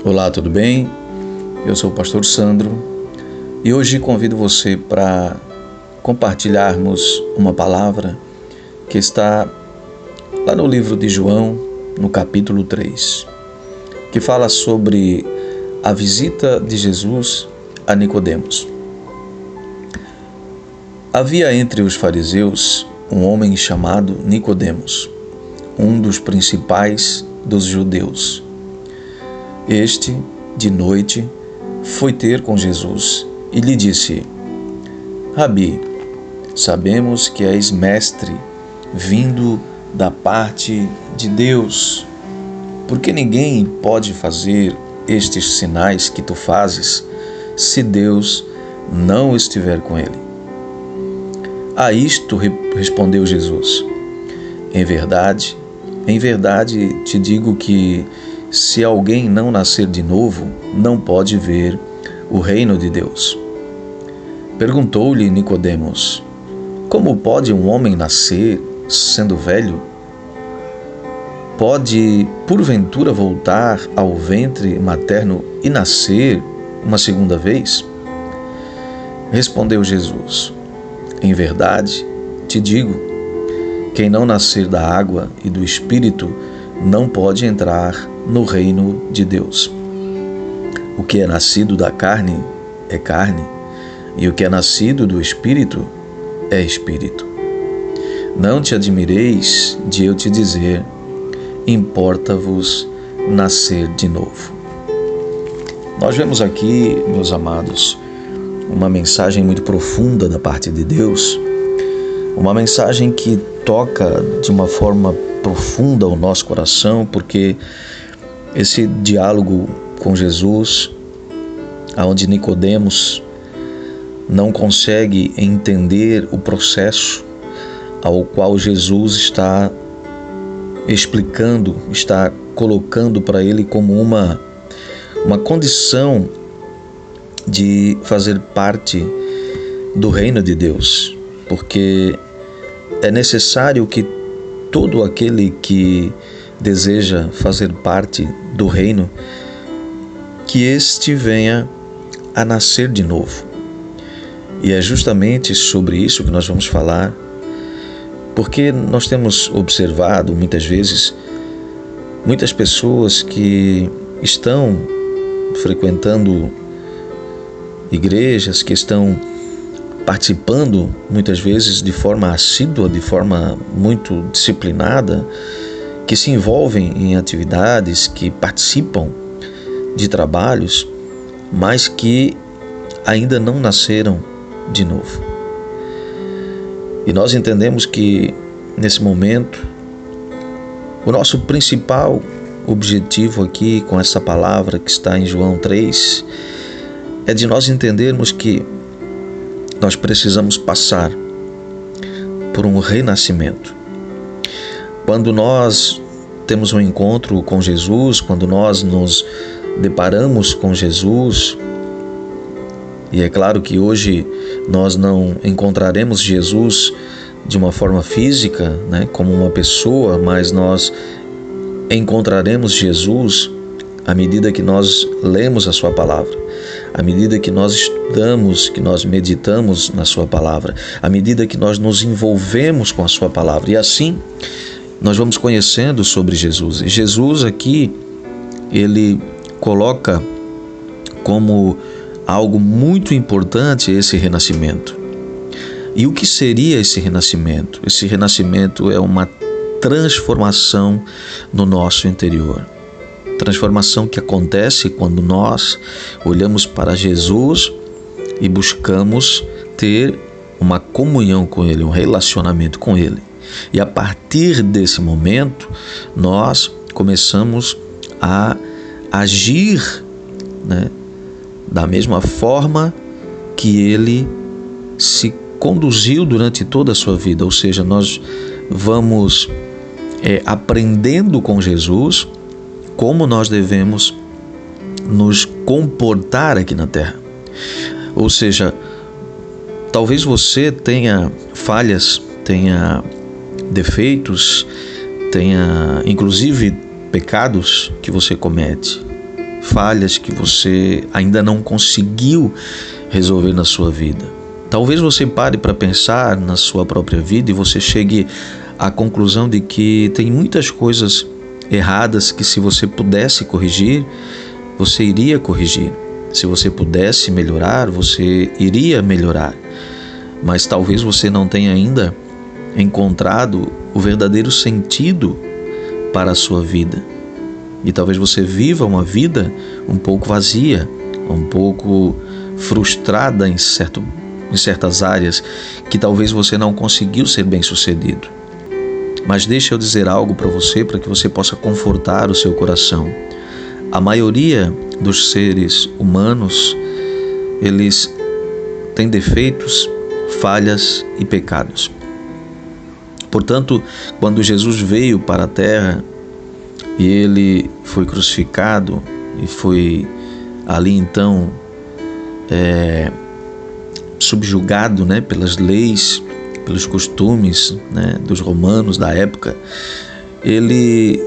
Olá, tudo bem? Eu sou o pastor Sandro e hoje convido você para compartilharmos uma palavra que está lá no livro de João, no capítulo 3, que fala sobre a visita de Jesus a Nicodemos. Havia entre os fariseus um homem chamado Nicodemos, um dos principais dos judeus. Este, de noite, foi ter com Jesus e lhe disse: Rabi, sabemos que és mestre, vindo da parte de Deus, porque ninguém pode fazer estes sinais que tu fazes se Deus não estiver com ele. A isto respondeu Jesus: em verdade te digo que se alguém não nascer de novo, não pode ver o reino de Deus. Perguntou-lhe Nicodemos: como pode um homem nascer sendo velho? Pode, porventura, voltar ao ventre materno e nascer uma segunda vez? Respondeu Jesus: em verdade te digo, quem não nascer da água e do Espírito não pode entrar no reino de Deus. O que é nascido da carne é carne, e o que é nascido do Espírito é Espírito. Não te admireis de eu te dizer: importa-vos nascer de novo. Nós vemos aqui, meus amados, uma mensagem muito profunda da parte de Deus, uma mensagem que toca de uma forma profunda o nosso coração, porque esse diálogo com Jesus, onde Nicodemos não consegue entender o processo ao qual Jesus está explicando, está colocando para ele como uma condição de fazer parte do reino de Deus, porque é necessário que todo aquele que deseja fazer parte do reino, que este venha a nascer de novo. E é justamente sobre isso que nós vamos falar, porque nós temos observado muitas vezes muitas pessoas que estão frequentando igrejas, que estão participando muitas vezes de forma assídua, de forma muito disciplinada, que se envolvem em atividades, que participam de trabalhos, mas que ainda não nasceram de novo. E nós entendemos que nesse momento o nosso principal objetivo aqui com essa palavra que está em João 3 é de nós entendermos que nós precisamos passar por um renascimento. Quando nós temos um encontro com Jesus, quando nós nos deparamos com Jesus, e é claro que hoje nós não encontraremos Jesus de uma forma física, como uma pessoa, mas nós encontraremos Jesus à medida que nós lemos a sua palavra, à medida que nós estudamos, que nós meditamos na sua palavra, à medida que nós nos envolvemos com a sua palavra. E assim nós vamos conhecendo sobre Jesus. E Jesus aqui, ele coloca como algo muito importante esse renascimento. E o que seria esse renascimento? Esse renascimento é uma transformação no nosso interior. Transformação que acontece quando nós olhamos para Jesus e buscamos ter uma comunhão com Ele, um relacionamento com Ele. E a partir desse momento, nós começamos a agir, da mesma forma que Ele se conduziu durante toda a sua vida. Ou seja, nós vamos aprendendo com Jesus como nós devemos nos comportar aqui na Terra. Ou seja, talvez você tenha falhas, tenha defeitos, tenha inclusive pecados que você comete. falhas que você ainda não conseguiu resolver na sua vida. Talvez você pare para pensar na sua própria vida e você chegue à conclusão de que tem muitas coisas erradas que, se você pudesse corrigir, você iria corrigir. Se você pudesse melhorar, você iria melhorar. Mas talvez você não tenha ainda encontrado o verdadeiro sentido para a sua vida. E talvez você viva uma vida um pouco vazia, um pouco frustrada em certas áreas que talvez você não conseguiu ser bem-sucedido. Mas deixa eu dizer algo para que você possa confortar o seu coração. A maioria dos seres humanos, eles têm defeitos, falhas e pecados. Portanto, quando Jesus veio para a terra e ele foi crucificado e foi ali então subjugado, pelas leis, pelos costumes, dos romanos da época, ele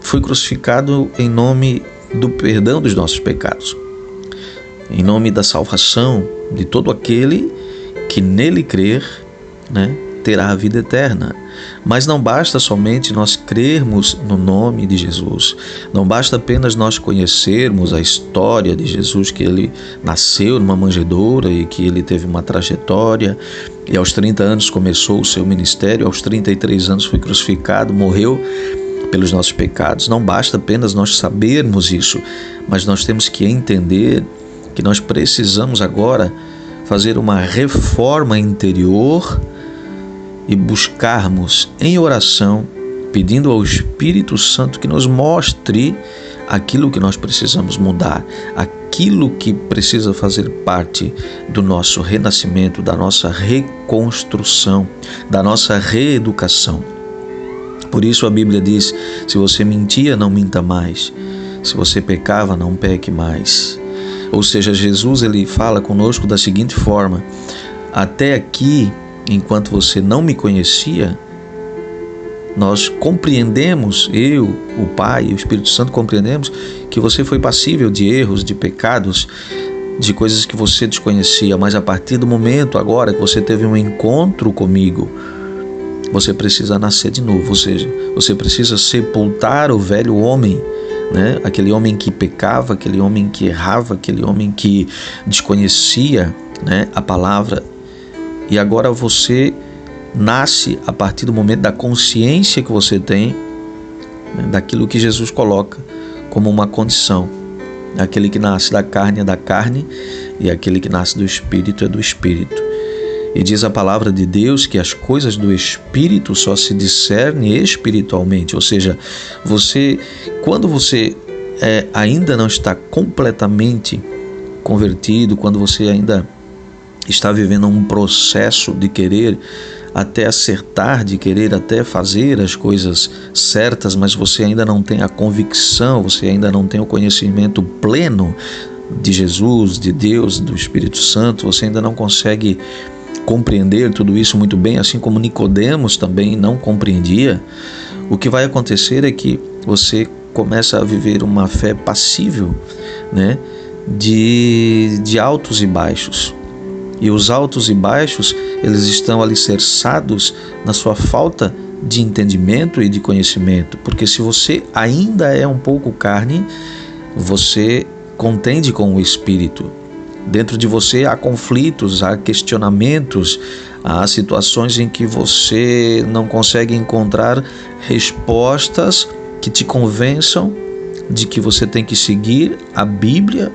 foi crucificado em nome do perdão dos nossos pecados, em nome da salvação de todo aquele que nele crer, terá a vida eterna. Mas não basta somente nós crermos no nome de Jesus, não basta apenas nós conhecermos a história de Jesus, que ele nasceu numa manjedoura e que ele teve uma trajetória e aos 30 anos começou o seu ministério, aos 33 anos foi crucificado, morreu pelos nossos pecados. Não basta apenas nós sabermos isso, mas nós temos que entender que nós precisamos agora fazer uma reforma interior e buscarmos em oração, pedindo ao Espírito Santo que nos mostre aquilo que nós precisamos mudar, aquilo que precisa fazer parte do nosso renascimento, da nossa reconstrução, da nossa reeducação. Por isso a Bíblia diz: se você mentia, não minta mais. Se você pecava, não peque mais. Ou seja, Jesus ele fala conosco da seguinte forma: até aqui, enquanto você não me conhecia, nós compreendemos, eu, o Pai e o Espírito Santo compreendemos que você foi passível de erros, de pecados, de coisas que você desconhecia, mas a partir do momento agora que você teve um encontro comigo, você precisa nascer de novo, ou seja, você precisa sepultar o velho homem, aquele homem que pecava, aquele homem que errava, aquele homem que desconhecia, a palavra. E agora você nasce a partir do momento da consciência que você tem, daquilo que Jesus coloca como uma condição. Aquele que nasce da carne é da carne e aquele que nasce do Espírito é do Espírito. E diz a palavra de Deus que as coisas do Espírito só se discernem espiritualmente. Ou seja, quando você ainda não está completamente convertido, quando você ainda está vivendo um processo de querer até acertar, de querer até fazer as coisas certas, mas você ainda não tem a convicção, você ainda não tem o conhecimento pleno de Jesus, de Deus, do Espírito Santo, você ainda não consegue compreender tudo isso muito bem, assim como Nicodemos também não compreendia. O que vai acontecer é que você começa a viver uma fé passível, de altos e baixos. E os altos e baixos, eles estão alicerçados na sua falta de entendimento e de conhecimento. Porque se você ainda é um pouco carne, você contende com o Espírito. Dentro de você há conflitos, há questionamentos, há situações em que você não consegue encontrar respostas que te convençam de que você tem que seguir a Bíblia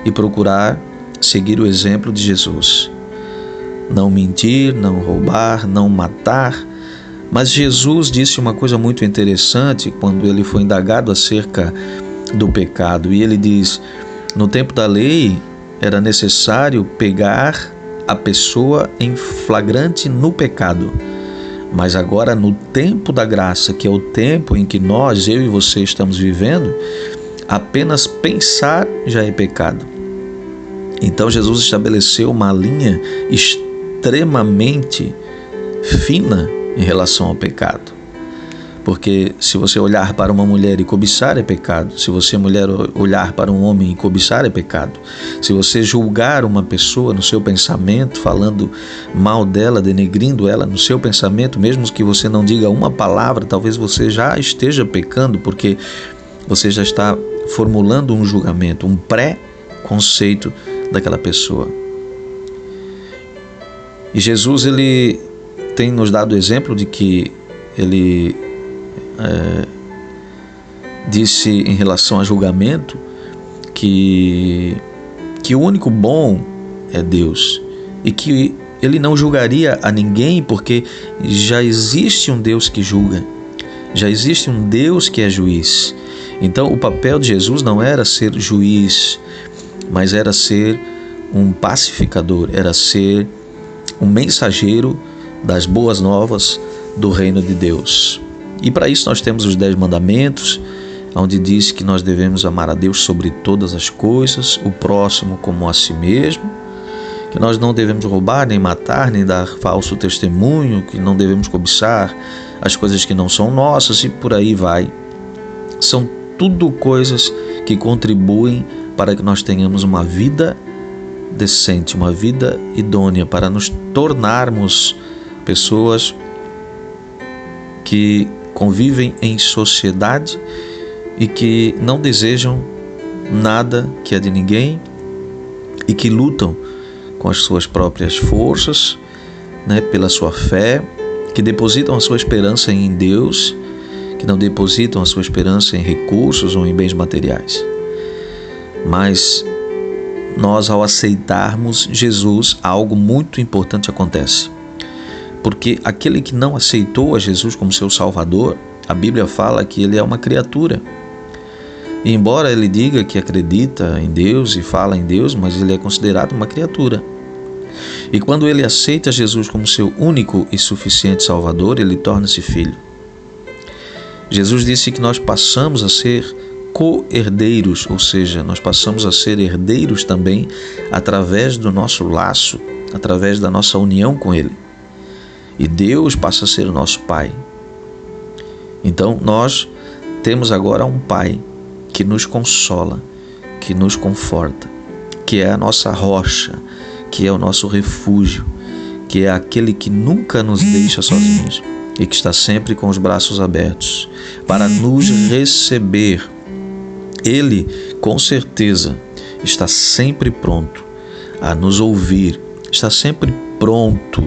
e procurar seguir o exemplo de Jesus. Não mentir, não roubar, não matar. Mas Jesus disse uma coisa muito interessante quando ele foi indagado acerca do pecado. E ele diz: no tempo da lei era necessário pegar a pessoa em flagrante no pecado. Mas agora, no tempo da graça, que é o tempo em que nós, eu e você, estamos vivendo, apenas pensar já é pecado. Então Jesus estabeleceu uma linha extremamente fina em relação ao pecado. Porque se você olhar para uma mulher e cobiçar é pecado. Se você, mulher, olhar para um homem e cobiçar é pecado. Se você julgar uma pessoa no seu pensamento, falando mal dela, denegrindo ela no seu pensamento, mesmo que você não diga uma palavra, talvez você já esteja pecando, porque você já está formulando um julgamento, um pré-conceito daquela pessoa. E Jesus, ele tem nos dado o exemplo de que ele disse em relação a julgamento que o único bom é Deus e que ele não julgaria a ninguém porque já existe um Deus que julga, já existe um Deus que é juiz. Então o papel de Jesus não era ser juiz, mas era ser um pacificador, era ser um mensageiro das boas novas do reino de Deus. E para isso nós temos os 10 mandamentos, onde diz que nós devemos amar a Deus sobre todas as coisas, o próximo como a si mesmo, que nós não devemos roubar, nem matar, nem dar falso testemunho, que não devemos cobiçar as coisas que não são nossas, e por aí vai. São tudo coisas que contribuem para que nós tenhamos uma vida decente, uma vida idônea, para nos tornarmos pessoas que convivem em sociedade e que não desejam nada que é de ninguém e que lutam com as suas próprias forças, pela sua fé, que depositam a sua esperança em Deus, que não depositam a sua esperança em recursos ou em bens materiais. Mas nós, ao aceitarmos Jesus, algo muito importante acontece. Porque aquele que não aceitou a Jesus como seu Salvador, a Bíblia fala que ele é uma criatura. E embora ele diga que acredita em Deus e fala em Deus, mas ele é considerado uma criatura. E quando ele aceita Jesus como seu único e suficiente Salvador, ele torna-se filho. Jesus disse que nós passamos a ser co-herdeiros, ou seja, nós passamos a ser herdeiros também através do nosso laço, através da nossa união com Ele. E Deus passa a ser o nosso Pai. Então nós temos agora um Pai que nos consola, que nos conforta, que é a nossa rocha, que é o nosso refúgio, que é aquele que nunca nos deixa sozinhos e que está sempre com os braços abertos para nos receber. Ele, com certeza, está sempre pronto a nos ouvir, está sempre pronto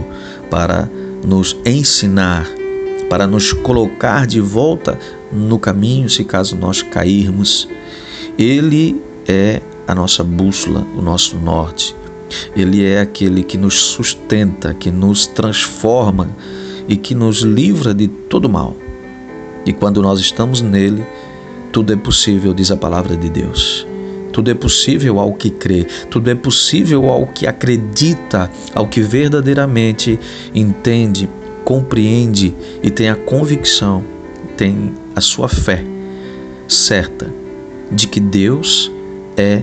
para nos ensinar, para nos colocar de volta no caminho se caso nós cairmos. Ele é a nossa bússola, o nosso norte. Ele é aquele que nos sustenta, que nos transforma e que nos livra de todo mal. E quando nós estamos nele, tudo é possível, diz a palavra de Deus. Tudo é possível ao que crê, tudo é possível ao que acredita, ao que verdadeiramente entende, compreende e tem a convicção, tem a sua fé certa de que Deus é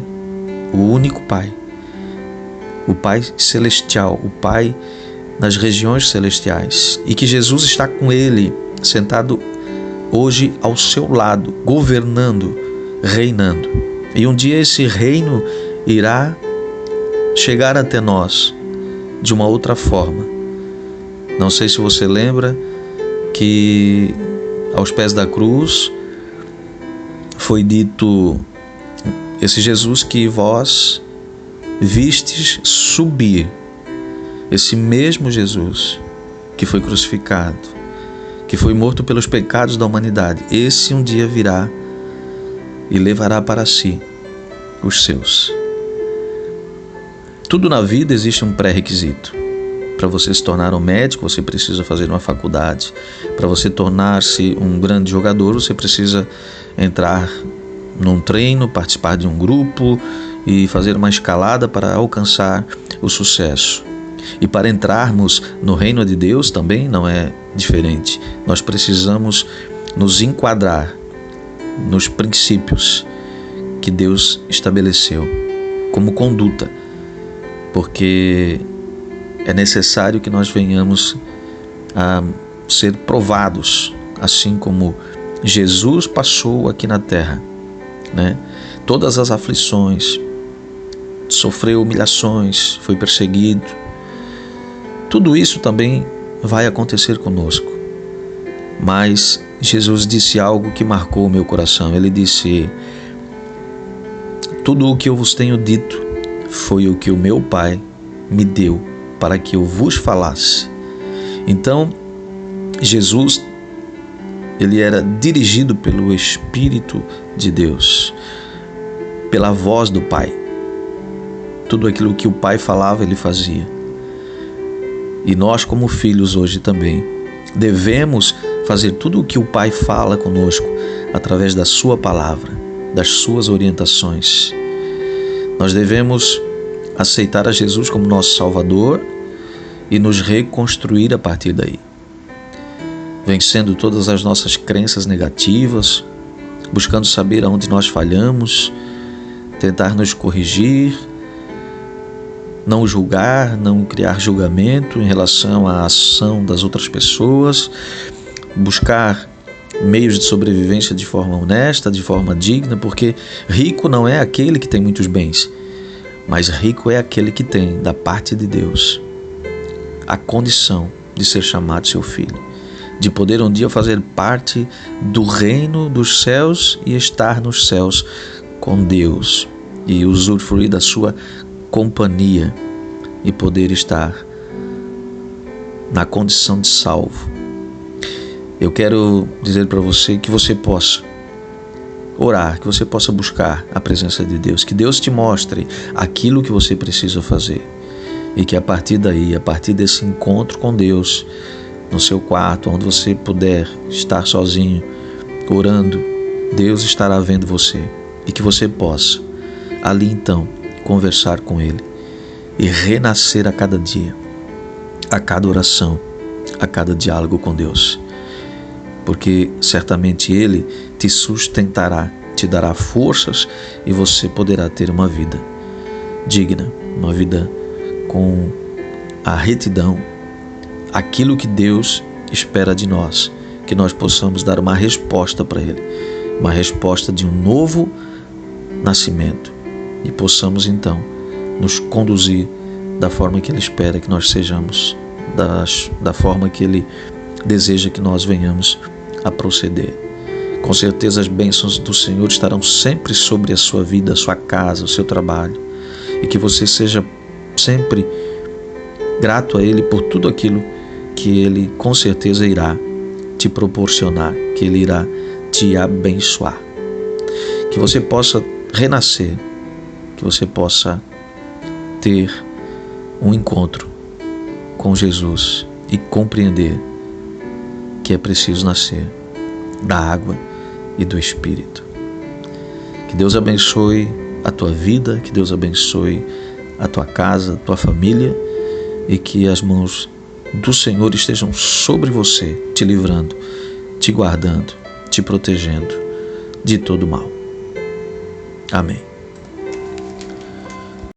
o único Pai, o Pai celestial, o Pai nas regiões celestiais, e que Jesus está com ele, sentado hoje ao seu lado, governando, reinando. E um dia esse reino irá chegar até nós de uma outra forma. Não sei se você lembra que aos pés da cruz foi dito: esse Jesus que vós vistes subir, esse mesmo Jesus que foi crucificado, que foi morto pelos pecados da humanidade, esse um dia virá e levará para si os seus. Tudo na vida existe um pré-requisito. Para você se tornar um médico, você precisa fazer uma faculdade. Para você tornar-se um grande jogador, você precisa entrar num treino, participar de um grupo e fazer uma escalada para alcançar o sucesso. E para entrarmos no reino de Deus também não é diferente. Nós precisamos nos enquadrar nos princípios que Deus estabeleceu como conduta, porque é necessário que nós venhamos a ser provados assim como Jesus passou aqui na terra, né? Todas as aflições, sofreu humilhações, foi perseguido. Tudo isso também vai acontecer conosco. Mas Jesus disse algo que marcou o meu coração. Ele disse: tudo o que eu vos tenho dito foi o que o meu Pai me deu para que eu vos falasse. Então, Jesus, ele era dirigido pelo Espírito de Deus, pela voz do Pai. Tudo aquilo que o Pai falava, ele fazia. E nós, como filhos hoje também, devemos fazer tudo o que o Pai fala conosco através da sua palavra, das suas orientações. Nós devemos aceitar a Jesus como nosso Salvador e nos reconstruir a partir daí, vencendo todas as nossas crenças negativas, buscando saber aonde nós falhamos, tentar nos corrigir, não julgar, não criar julgamento em relação à ação das outras pessoas, buscar meios de sobrevivência de forma honesta, de forma digna, porque rico não é aquele que tem muitos bens, mas rico é aquele que tem, da parte de Deus, a condição de ser chamado seu filho, de poder um dia fazer parte do reino dos céus e estar nos céus com Deus e usufruir da sua companhia e poder estar na condição de salvo. Eu quero dizer para você que você possa orar, que você possa buscar a presença de Deus, que Deus te mostre aquilo que você precisa fazer e que a partir daí, a partir desse encontro com Deus, no seu quarto, onde você puder estar sozinho, orando, Deus estará vendo você e que você possa ali então conversar com Ele e renascer a cada dia, a cada oração, a cada diálogo com Deus, porque certamente Ele te sustentará, te dará forças e você poderá ter uma vida digna, uma vida com a retidão, aquilo que Deus espera de nós, que nós possamos dar uma resposta para Ele, uma resposta de um novo nascimento e possamos então nos conduzir da forma que Ele espera que nós sejamos, da forma que Ele deseja que nós venhamos a proceder. Com certeza as bênçãos do Senhor estarão sempre sobre a sua vida, a sua casa, o seu trabalho, e que você seja sempre grato a Ele por tudo aquilo que Ele com certeza irá te proporcionar, que Ele irá te abençoar. Que você possa renascer, que você possa ter um encontro com Jesus e compreender que é preciso nascer da água e do Espírito. Que Deus abençoe a tua vida, que Deus abençoe a tua casa, a tua família e que as mãos do Senhor estejam sobre você, te livrando, te guardando, te protegendo de todo mal. Amém.